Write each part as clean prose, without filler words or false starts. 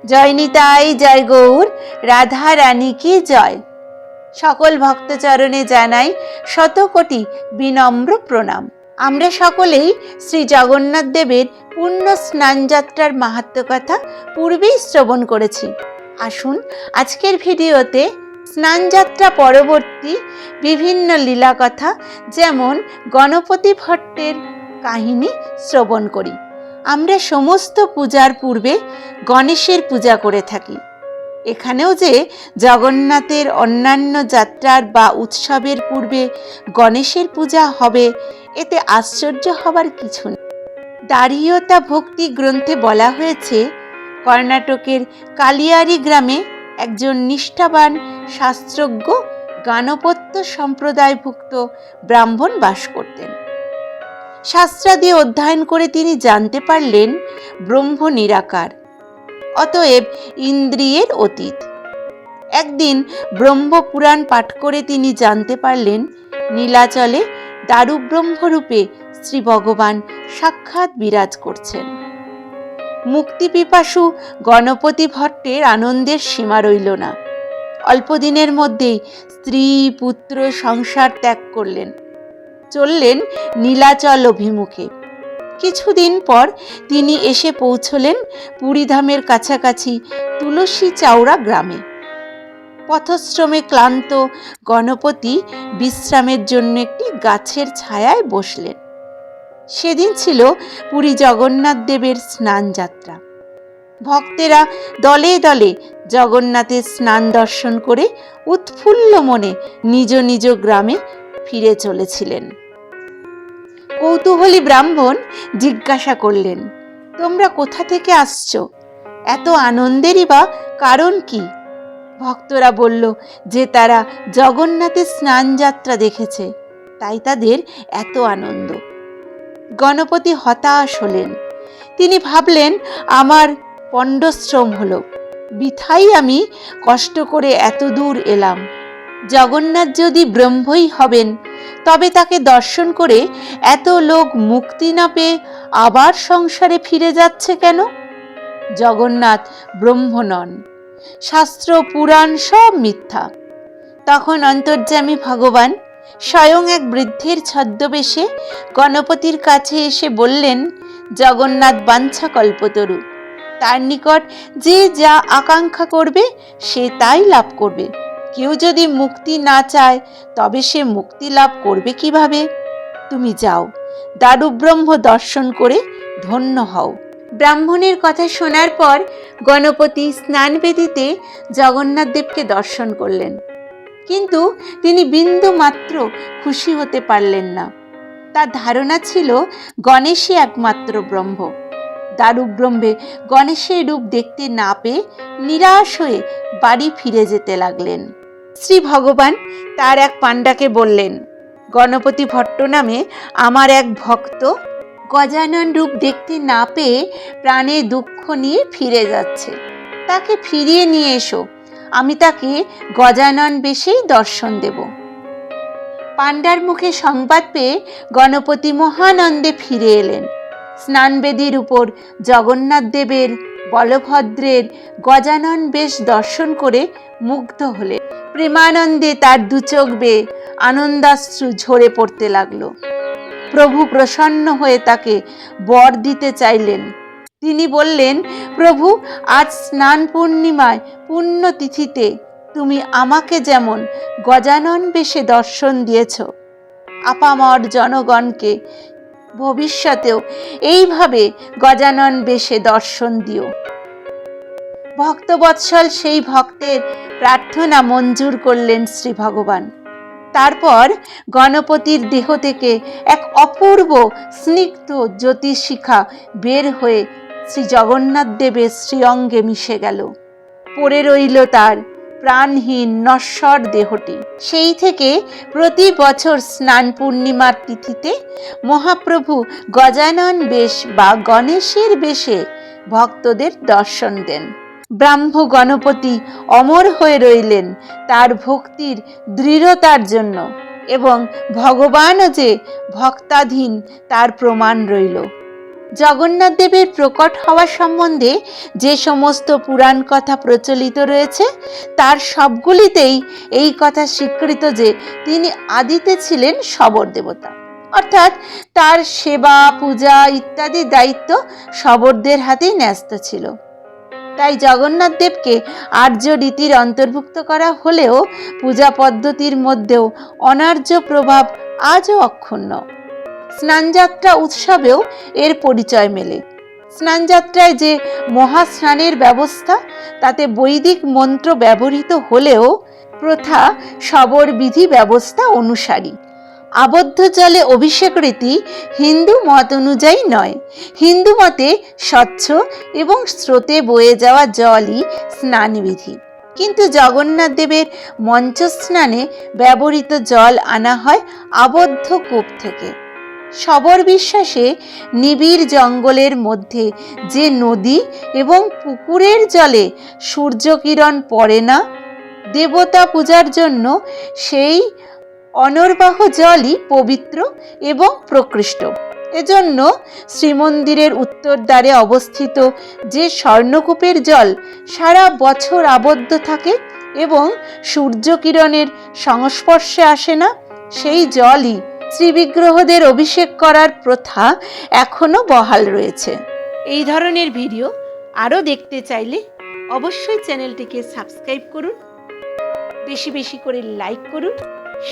জয় নিতাই, জয় গৌর, রাধা রানী কি জয়। সকল ভক্তচরণে জানাই শতকোটি বিনম্র প্রণাম। আমরা সকলেই শ্রী জগন্নাথ দেবের পূর্ণ স্নানযাত্রার মাহাত্ম্য কথা পূর্বেই শ্রবণ করেছি। আসুন আজকের ভিডিওতে স্নানযাত্রা পরবর্তী বিভিন্ন লীলা কথা, যেমন গণপতি ভট্টের কাহিনী শ্রবণ করি। আমরা সমস্ত পূজার পূর্বে গণেশের পূজা করে থাকি। এখানেও যে জগন্নাথের অন্যান্য যাত্রার বা উৎসবের পূর্বে গণেশের পূজা হবে, এতে আশ্চর্য হবার কিছু নেই। দারিয়তা ভক্তি গ্রন্থে বলা হয়েছে, কর্ণাটকের কালিয়ারি গ্রামে একজন নিষ্ঠাবান শাস্ত্রজ্ঞ গাণপত্য সম্প্রদায়ভুক্ত ব্রাহ্মণ বাস করতেন। শাস্ত্রাদি অধ্যয়ন করে তিনি জানতে পারলেন ব্রহ্ম নিরাকার, অতএব ইন্দ্রিয়ের অতীত। একদিন ব্রহ্মপুরাণ পাঠ করে তিনি জানতে পারলেন নীলাচলে দারুব্রহ্মরূপে শ্রী ভগবান সাক্ষাৎ বিরাজ করছেন। মুক্তিপিপাসু গণপতি ভট্টের আনন্দের সীমা রইল না। অল্পদিনের মধ্যেই স্ত্রী পুত্র সংসার ত্যাগ করলেন, চললেন নীলাচল অভিমুখে। কিছুদিন পর তিনি এসে পৌঁছলেন পুরীধামের কাছাকাছি তুলসী চাওড়া গ্রামে। পথশ্রমে ক্লান্ত গণপতি বিশ্রামের জন্য একটি গাছের ছায়ায় বসলেন। সেদিন ছিল পুরী জগন্নাথ দেবের স্নান যাত্রা। ভক্তেরা দলে দলে জগন্নাথের স্নান দর্শন করে উৎফুল্ল মনে নিজ নিজ গ্রামে ফিরে চলেছিলেন। কৌতূহলী ব্রাহ্মণ জিজ্ঞাসা করলেন, তোমরা কোথা থেকে আসছো? এত আনন্দেরই বা কারণ কি? ভক্তরা বলল যে তারা জগন্নাথের স্নান যাত্রা দেখেছে, তাই তাদের এত আনন্দ। গণপতি হতাশ হলেন। তিনি ভাবলেন, আমার পণ্ডশ্রম হলো, বৃথাই আমি কষ্ট করে এত দূর এলাম। জগন্নাথ যদি ব্রহ্মই হবেন, তবে তাকে দর্শন করে এত লোক মুক্তি না পেয়ে আবার সংসারে ফিরে যাচ্ছে কেন? জগন্নাথ ব্রহ্ম নন, শাস্ত্র পুরাণ সব মিথ্যা। তখন অন্তর্যামী ভগবান স্বয়ং এক বৃদ্ধের ছদ্মবেশে গণপতির কাছে এসে বললেন, জগন্নাথ বাঞ্ছা কল্পতরু, তার নিকট যে যা আকাঙ্ক্ষা করবে সে তাই লাভ করবে। কেউ যদি মুক্তি না চায়, তবে সে মুক্তি লাভ করবে কিভাবে? তুমি যাও, দারুব্রহ্ম দর্শন করে ধন্য হও। ব্রাহ্মণের কথা শোনার পর গণপতি স্নানবেদিতে জগন্নাথ দেবকে দর্শন করলেন, কিন্তু তিনি বিন্দু মাত্র খুশি হতে পারলেন না। তার ধারণা ছিল গণেশই একমাত্র ব্রহ্ম। দারুব্রহ্মে গণেশের রূপ দেখতে না পেয়ে নিরাশ হয়ে বাড়ি ফিরে যেতে লাগলেন। শ্রী ভগবান তার এক পাণ্ডাকে বললেন, গণপতি ভট্ট নামে আমার এক ভক্ত গজানন রূপ দেখতে না পেয়ে প্রাণে দুঃখ নিয়ে ফিরে যাচ্ছে, তাকে ফিরিয়ে নিয়ে এসো, আমি তাকে গজানন বেশেই দর্শন দেব। পাণ্ডার মুখে সংবাদ পেয়ে গণপতি মহানন্দে ফিরে এলেন। স্নানবেদীর উপর জগন্নাথ দেবের, বলভদ্রের গজানন বেশ দর্শন করে মুগ্ধ হলেন। প্রেমানন্দে তার দুচোখ বেয়ে আনন্দাশ্রু ঝরে পড়তে লাগলো। প্রভু প্রসন্ন হয়ে তাকে বর দিতে চাইলেন। তিনি বললেন, প্রভু, আজ স্নান পূর্ণিমায় পুণ্যতিথিতে তুমি আমাকে যেমন গজানন বেশে দর্শন দিয়েছ, আপামর জনগণকে ভবিষ্যতেও এইভাবে গজানন বেশে দর্শন দিও। ভক্তবৎসল সেই ভক্তের প্রার্থনা মঞ্জুর করলেন শ্রী ভগবান। তারপর গণপতির দেহ থেকে এক অপূর্ব স্নিগ্ধ জ্যোতিশিখা বের হয়ে শ্রী জগন্নাথ দেবের শ্রীঅঙ্গে মিশে গেল। পড়ে রইল তার প্রাণহীন নশ্বর দেহটি। সেই থেকে প্রতি বছর স্নান পূর্ণিমার তিথিতে মহাপ্রভু গজানন বেশ বা গণেশের বেশে ভক্তদের দর্শন দেন। ব্রাহ্ম গণপতি অমর হয়ে রইলেন তার ভক্তির দৃঢ়তার জন্য, এবং ভগবানও যে ভক্তাধীন তার প্রমাণ রইল। জগন্নাথ দেবের প্রকট হওয়া সম্বন্ধে যে সমস্ত পুরাণ কথা প্রচলিত রয়েছে তার সবগুলিতেই এই কথা স্বীকৃত যে তিনি আদিতে ছিলেন শবর দেবতা, অর্থাৎ তার সেবা পূজা ইত্যাদি দায়িত্ব শবরদের হাতেই ন্যস্ত ছিল। তাই জগন্নাথ দেবকে আর্য রীতির অন্তর্ভুক্ত করা হলেও পূজা পদ্ধতির মধ্যেও অনার্য প্রভাব আজও অক্ষুণ্ণ। স্নানযাত্রা উৎসবেও এর পরিচয় মেলে। স্নানযাত্রায় যে মহাস্নানের ব্যবস্থা তাতে বৈদিক মন্ত্র ব্যবহৃত হলেও প্রথা শবর বিধি ব্যবস্থা অনুসারী। আবদ্ধ জলে অভিষেক রীতি হিন্দু মত অনুযায়ী নয়। হিন্দু মতে স্বচ্ছ এবং স্রোতে বয়ে যাওয়া জলই স্নানবিধি, কিন্তু জগন্নাথ দেবের মঞ্চ স্নানে ব্যবহৃত জল আনা হয় আবদ্ধ কূপ থেকে। শবর বিশ্বাসে নিবিড় জঙ্গলের মধ্যে যে নদী এবং পুকুরের জলে সূর্যকিরণ পড়ে না, দেবতা পূজার জন্য সেই অনর্বাহ জলই পবিত্র এবং প্রকৃষ্ট। এজন্য শ্রীমন্দিরের উত্তর দ্বারে অবস্থিত যে স্বর্ণকূপের জল সারা বছর আবদ্ধ থাকে এবং সূর্যকিরণের সংস্পর্শে আসে না, সেই জলই শ্রীবিগ্রহদের অভিষেক করার প্রথা এখনো বহাল রয়েছে। এই ধরনের ভিডিও আরও দেখতে চাইলে অবশ্যই চ্যানেলটিকে সাবস্ক্রাইব করুন, বেশি বেশি করে লাইক করুন,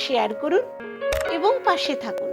শেয়ার করুন এবং পাশে থাকুন।